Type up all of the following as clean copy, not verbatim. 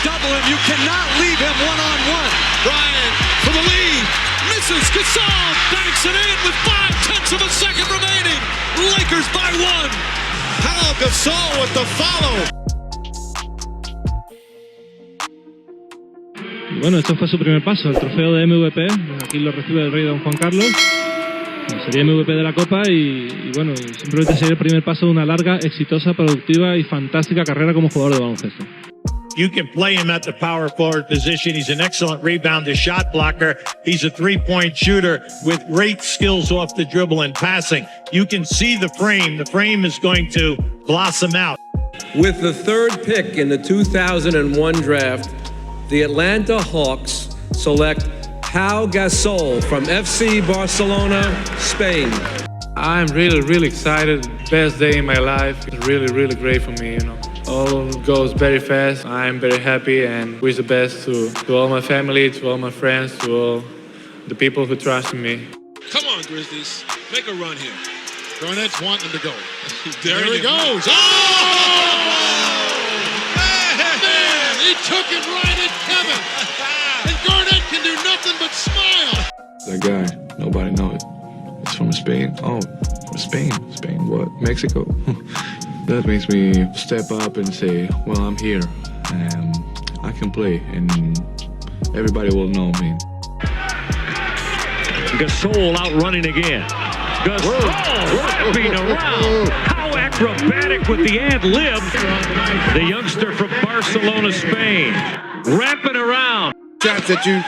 double him. You cannot leave him one-on-one. Bryant for the lead. Misses. Gasol banks it in with 0.5 of a second remaining. Lakers by 1. Pau Gasol with the follow. Y bueno, esto fue su primer paso, el trofeo de MVP. Aquí lo recibe el rey don Juan Carlos. Sería MVP de la Copa y bueno, simplemente sería el primer paso de una larga, exitosa, productiva y fantástica carrera como jugador de baloncesto. You can play him at the power forward position. He's an excellent rebounder, shot blocker. He's a three-point shooter with great skills off the dribble and passing. You can see the frame. The frame is going to blossom out. With the third pick in the 2001 draft, the Atlanta Hawks select Pau Gasol from FC Barcelona, Spain. I'm really excited. Best day in my life. It's really great for me, you know. All goes very fast. I'm very happy and wish the best to all my family, to all my friends, to all the people who trust in me. Come on, Grizzlies. Make a run here. Garnett's wanting to go. There he goes. Oh! Man, he took it right at Kevin. And Garnett can do nothing but smile. That guy, nobody knows it. It's from Spain. Oh, from Spain. Spain what? Mexico. That makes me step up and say, well, I'm here and I can play and everybody will know me. Gasol out running again. Gasol wrapping around. How acrobatic with the ad-lib. The youngster from Barcelona, Spain. Wrapping around. Shots that you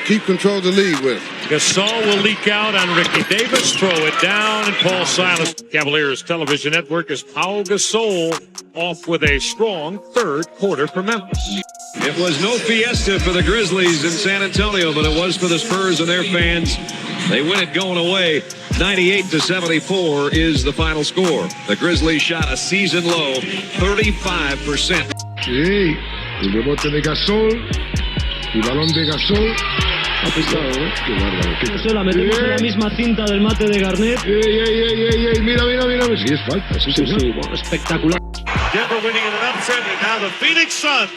keep control of the lead with. Gasol will leak out on Ricky Davis, throw it down, and Paul Silas. Cavaliers television network is Pau Gasol off with a strong third quarter for Memphis. It was no fiesta for the Grizzlies in San Antonio, but it was for the Spurs and their fans. They win it going away. 98-74 is the final score. The Grizzlies shot a season low 35%. Sí, el rebote de Gasol. El balón de Gasol. Ha pesado, ¿eh? Qué bárbaro. Eso la metemos en la misma cinta del mate de Garnett. ¡Ey! Mira. Sí, es falta. Sí, bueno, espectacular. Denver winning in an upset, and now the Phoenix Suns,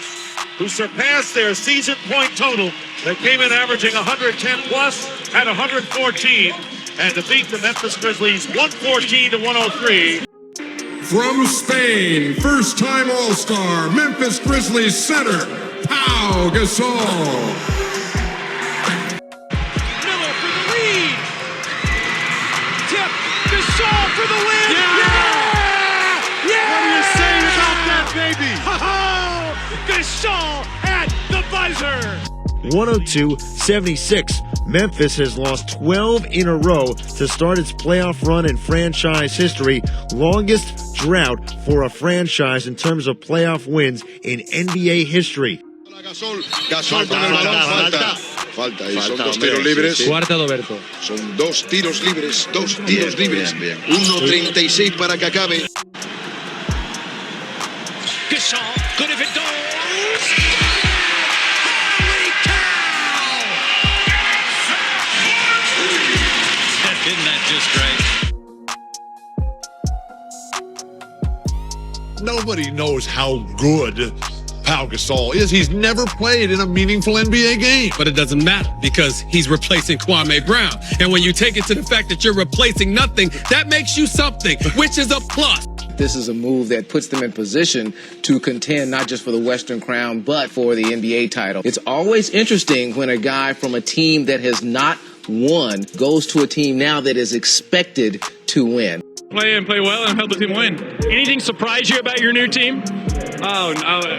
who surpassed their season point total. They came in averaging 110 plus at 114, and to beat the Memphis Grizzlies 114-103. From Spain, first-time All-Star, Memphis Grizzlies center, Pau Gasol. Miller for the lead. Tip, Gasol for the win. Yeah! What are you saying about that, baby? Gasol at the buzzer. 102-76. Memphis has lost 12 in a row to start its playoff run in franchise history. Longest drought for a franchise in terms of playoff wins in NBA history. Gasol con el balón, falta. Y son dos tiros libres. Cuarta, Roberto. Son dos tiros libres. 1:36 para que acabe. Gasol, good if it goes. Isn't that just great? Nobody knows how good Pau Gasol is. He's never played in a meaningful NBA game. But it doesn't matter because he's replacing Kwame Brown. And when you take it to the fact that you're replacing nothing, that makes you something, which is a plus. This is a move that puts them in position to contend not just for the Western Crown, but for the NBA title. It's always interesting when a guy from a team that has not won goes to a team now that is expected to win. Play well and help the team win. Anything surprise you about your new team? Oh,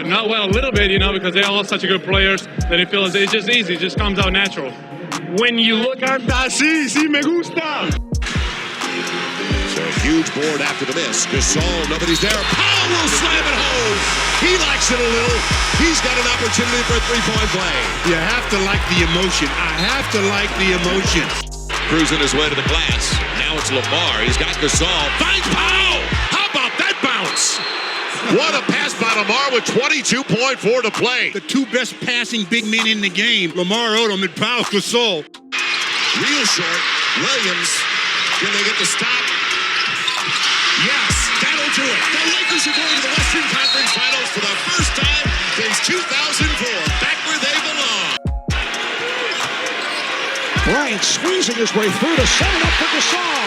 not well, a little bit, you know, because they're all such good players that it feels it's just easy, it just comes out natural. When you look at sí, me gusta. So a huge board after the miss. Gasol, nobody's there. Pau will slam it home. He likes it a little. He's got an opportunity for a three-point play. You have to like the emotion. I have to like the emotion. Cruising his way to the glass. Now it's Lamar. He's got Gasol. Finds Pau. How about that bounce? What a pass by Lamar with 22.4 to play. The two best passing big men in the game, Lamar Odom and Pau Gasol. Real short. Williams. Can they get the stop? Yes, that'll do it. The Lakers are going to the Western Conference Finals for the first time since 2000. easing his way through to set it up for Gasol.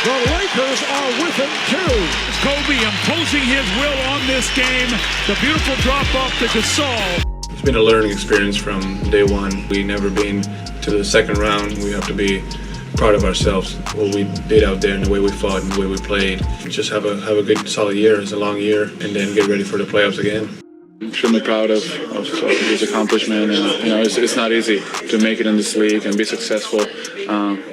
The Lakers are with him too. Kobe imposing his will on this game. The beautiful drop off to Gasol. It's been a learning experience from day one. We never been to the second round. We have to be proud of ourselves, what we did out there and the way we fought and the way we played. Just have a good solid year. It's a long year, and then get ready for the playoffs again. I'm extremely proud of his accomplishment, and it's not easy to make it in this league and be successful.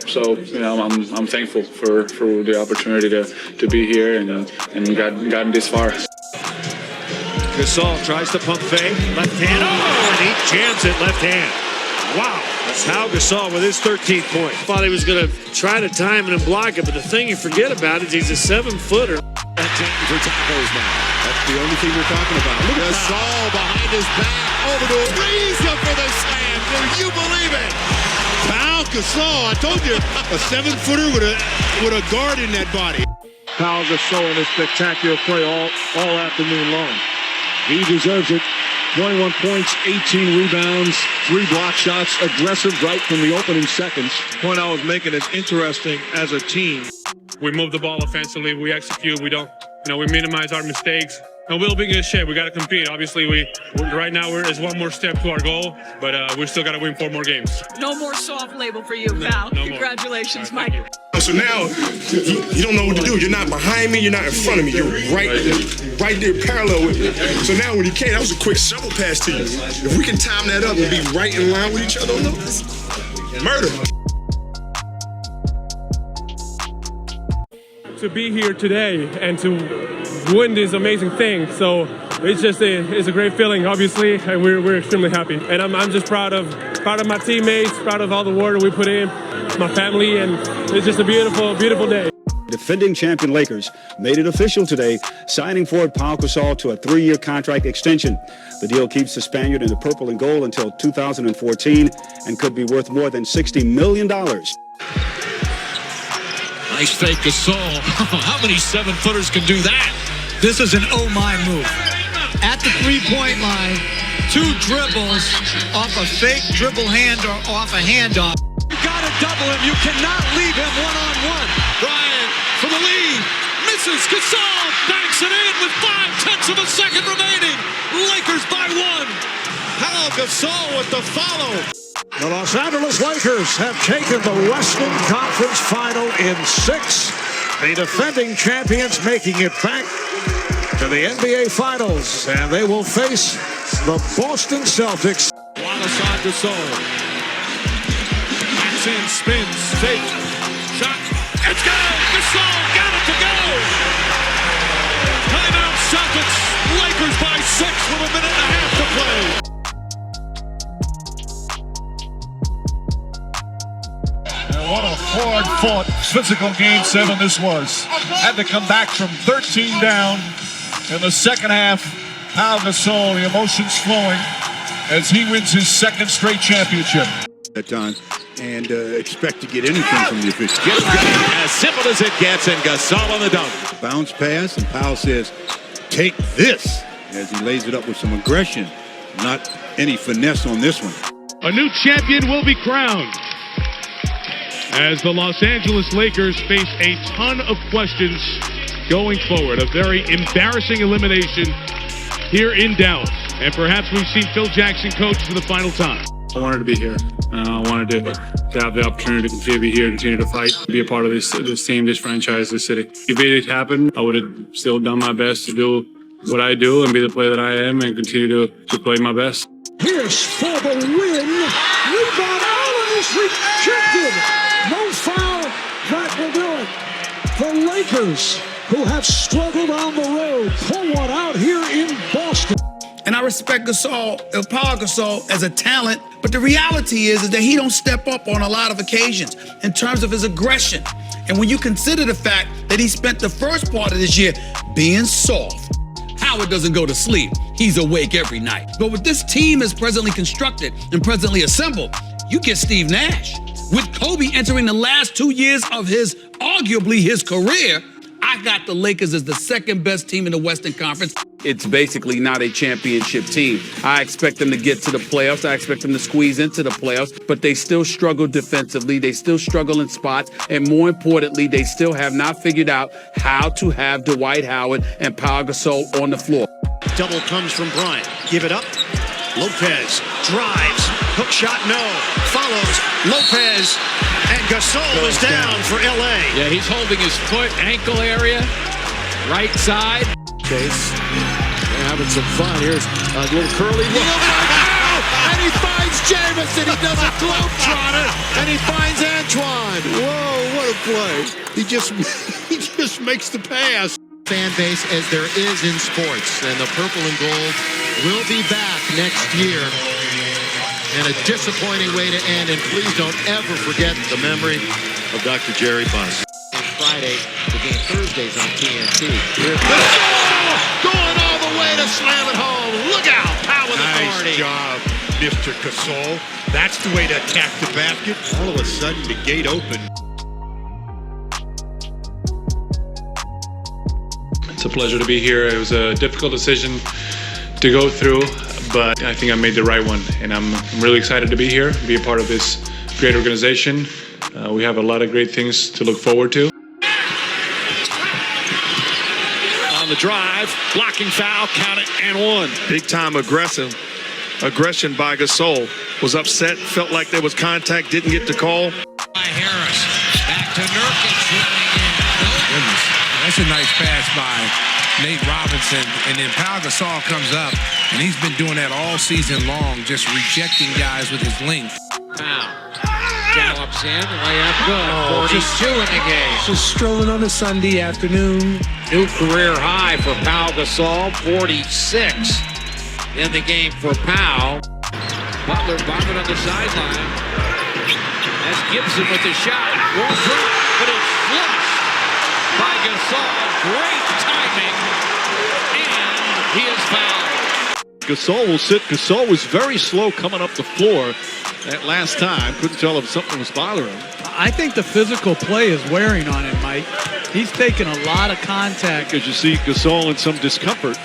So I'm thankful for the opportunity to be here and gotten this far. Gasol tries to pump fake, left hand, and he jams it left hand. Wow, that's Pau Gasol with his 13th point. Thought he was going to try to time it and block it, but the thing you forget about is he's a 7-footer. For tacos now. That's the only thing we're talking about. Look at Gasol behind his back, over to Ariza for the slam. Do you believe it? Pau Gasol, I told you, a 7-footer with a guard in that body. Pau Gasol in a spectacular play all afternoon long. He deserves it. 21 points, 18 rebounds, 3 block shots, aggressive right from the opening seconds. The point I was making is interesting as a team. We move the ball offensively. We execute. We don't, we minimize our mistakes. And we'll be in good shape. We got to compete. Obviously, right now it's one more step to our goal, but we still got to win 4 more games. No more soft label for you, Pal. No Congratulations, more. Mike. So now you don't know what to do. You're not behind me. You're not in front of me. You're right there, parallel with me. So now when you came, that was a quick shovel pass to you. If we can time that up and be right in line with each other, murder. To be here today and to win this amazing thing, so it's a great feeling, obviously, and we're extremely happy. And I'm just proud of my teammates, proud of all the work that we put in, my family, and it's just a beautiful, beautiful day. Defending champion Lakers made it official today, signing forward Pau Gasol to a 3-year contract extension. The deal keeps the Spaniard in the purple and gold until 2014 and could be worth more than $60 million. Nice fake, Gasol. How many 7-footers can do that? This is an oh my move. At the 3-point line, 2 dribbles off a fake dribble hand or off a handoff. You gotta double him. You cannot leave him one-on-one. Bryant for the lead. Misses. Gasol banks it in with 5/10 of a second remaining. Lakers by 1. Pau Gasol with the follow. The Los Angeles Lakers have taken the Western Conference Final in 6. The defending champions making it back to the NBA Finals, and they will face the Boston Celtics. Wallace on Gasol. Backs in, spins, fake, shot. It's good! Gasol got it to go! Timeout Celtics. Lakers by 6 with a minute and a half to play. What a hard-fought, physical Game 7 this was. Had to come back from 13 down in the second half. Pau Gasol, the emotions flowing as he wins his 2nd straight championship. That time, and expect to get anything from the officials. As simple as it gets, and Gasol on the dunk. Bounce pass, and Pau says, "Take this," as he lays it up with some aggression. Not any finesse on this one. A new champion will be crowned as the Los Angeles Lakers face a ton of questions going forward. A very embarrassing elimination here in Dallas. And perhaps we've seen Phil Jackson coach for the final time. I wanted to be here. I wanted to have the opportunity to continue to be here, continue to fight, be a part of this team, this franchise, this city. If it had happened, I would have still done my best to do what I do and be the player that I am and continue to play my best. Here's for the win. Rebound, Allen is rejected. No foul. That will do it. The Lakers, who have struggled on the road, pull one out here in Boston. And I respect Pau Gasol as a talent, but the reality is that he don't step up on a lot of occasions in terms of his aggression. And when you consider the fact that he spent the first part of this year being soft, Howard doesn't go to sleep. He's awake every night. But with this team is presently constructed and presently assembled, you get Steve Nash. With Kobe entering the last 2 years of arguably his career, I got the Lakers as the second best team in the Western Conference. It's basically not a championship team. I expect them to get to the playoffs. I expect them to squeeze into the playoffs, but they still struggle defensively. They still struggle in spots. And more importantly, they still have not figured out how to have Dwight Howard and Pau Gasol on the floor. Double comes from Bryant. Give it up. Lopez drives. Hook shot, no. Follows. Lopez. And Gasol is down for L.A. Yeah, he's holding his foot, ankle area, right side. Chase. They're having some fun. Here's a little curly look. And he finds Jamison. He does a globetrotter. And he finds Antoine. Whoa, what a play. He just makes the pass. Fan base as there is in sports. And the purple and gold will be back next year. And a disappointing way to end. And please don't ever forget the memory of Dr. Jerry Buss. And Friday, the game Thursdays on TNT. Going all the way to slam it home. Look out. Pau with authority. Nice job, Mr. Gasol. That's the way to attack the basket. All of a sudden, the gate opened. It's a pleasure to be here. It was a difficult decision to go through, but I think I made the right one. And I'm really excited to be here, be a part of this great organization. We have a lot of great things to look forward to. On the drive, blocking foul, count it, and one. Big time aggression by Gasol. Was upset, felt like there was contact, didn't get the call. By Harris, back to Nurkic running in. That's a nice pass by Nate Robinson. And then Pau Gasol comes up, and he's been doing that all season long, just rejecting guys with his length. Pau gallops in, layup good. 42 in the game. Just strolling on a Sunday afternoon. New career high for Pau Gasol, 46 in the game for Pau. Butler bombing on the sideline. That's Gibson with the shot. Won't drop, but it's flushed by Gasol. Great timing, and he is fouled. Gasol will sit. Gasol was very slow coming up the floor that last time. Couldn't tell if something was bothering him. I think the physical play is wearing on him, Mike. He's taking a lot of contact. Because you see Gasol in some discomfort.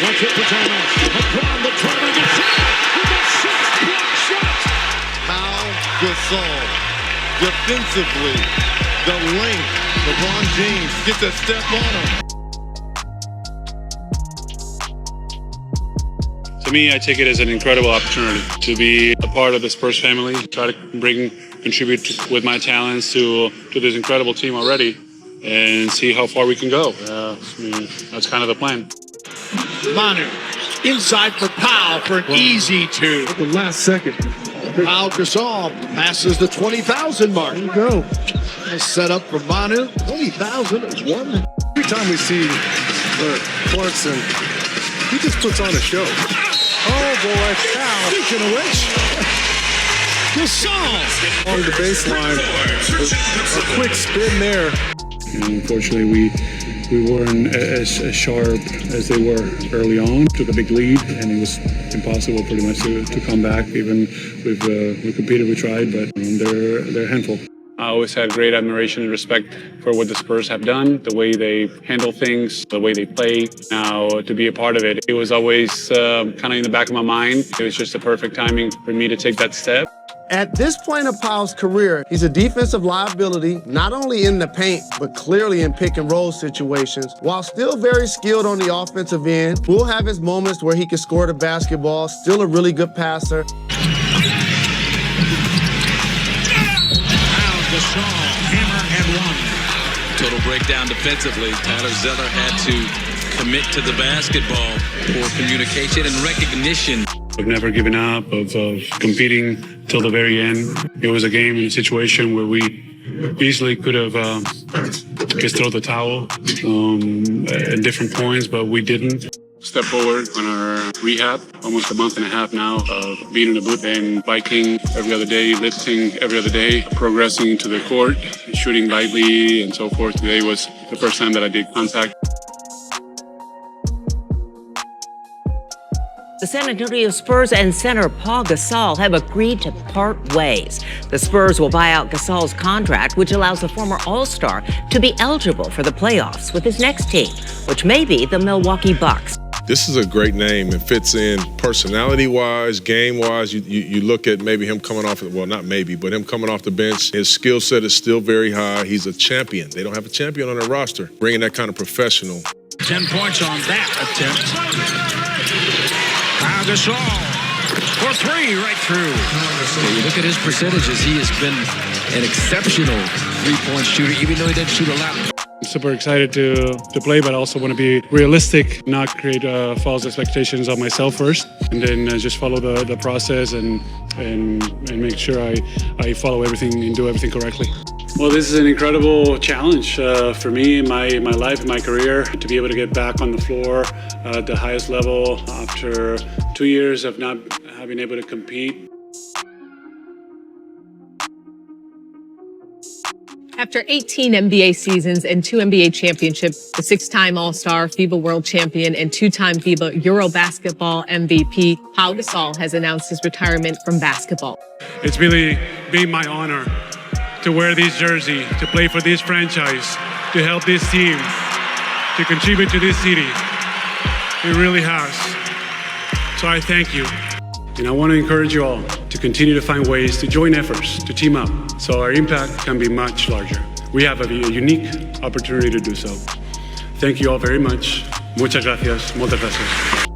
Watch it for Thomas. LeBron, the driver gets shot. With a 6-block shot. Pau Gasol, defensively, the length. LeBron James gets a step on him. To me, I take it as an incredible opportunity to be a part of the Spurs family, try to contribute with my talents to this incredible team already, and see how far we can go. That's kind of the plan. Manu inside for Pau for an easy two. At the last second. Pau Gasol passes the 20,000 mark. There you go. Nice set up for Manu. 20,000 is one. Every time we see Clarkson, he just puts on a show. Oh boy, foul. Speaking of which, Gasol along the baseline. A quick spin there. Unfortunately, we weren't as sharp as they were early on. Took a big lead, and it was impossible pretty much to come back. Even we competed, we tried, but they're a handful. I always had great admiration and respect for what the Spurs have done, the way they handle things, the way they play. Now, to be a part of it, it was always kind of in the back of my mind. It was just the perfect timing for me to take that step. At this point of Pau's career, he's a defensive liability, not only in the paint, but clearly in pick and roll situations. While still very skilled on the offensive end, will have his moments where he can score the basketball, still a really good passer. Hammer and one. Total breakdown defensively. Tyler Zeller had to commit to the basketball. Poor communication and recognition. I've never given up of competing till the very end. It was a game and a situation where we easily could have just thrown the towel at different points, but we didn't. Step forward on our rehab, almost a month and a half now of being in the booth and biking every other day, lifting every other day, progressing into the court, shooting lightly and so forth. Today was the first time that I did contact. The San Antonio Spurs and center Pau Gasol have agreed to part ways. The Spurs will buy out Gasol's contract, which allows the former All-Star to be eligible for the playoffs with his next team, which may be the Milwaukee Bucks. This is a great name and fits in personality-wise, game-wise. You look at maybe him coming off, well, not maybe, but him coming off the bench. His skill set is still very high. He's a champion. They don't have a champion on their roster. Bringing that kind of professional. 10 points on that attempt. Pau Gasol for three, right through. Yeah, you look at his percentages. He has been an exceptional three-point shooter, even though he doesn't shoot a lot. I'm super excited to play, but I also want to be realistic, not create false expectations of myself first, and then just follow the process and make sure I follow everything and do everything correctly. Well, this is an incredible challenge for me in my life, in my career, to be able to get back on the floor at the highest level after 2 years of not having able to compete. After 18 NBA seasons and 2 NBA championships, the 6-time All-Star, FIBA World Champion, and 2-time FIBA Eurobasketball MVP, Pau Gasol has announced his retirement from basketball. It's really been my honor to wear this jersey, to play for this franchise, to help this team, to contribute to this city. It really has. So I thank you. And I want to encourage you all to continue to find ways to join efforts, to team up, so our impact can be much larger. We have a unique opportunity to do so. Thank you all very much. Muchas gracias. Muchas gracias.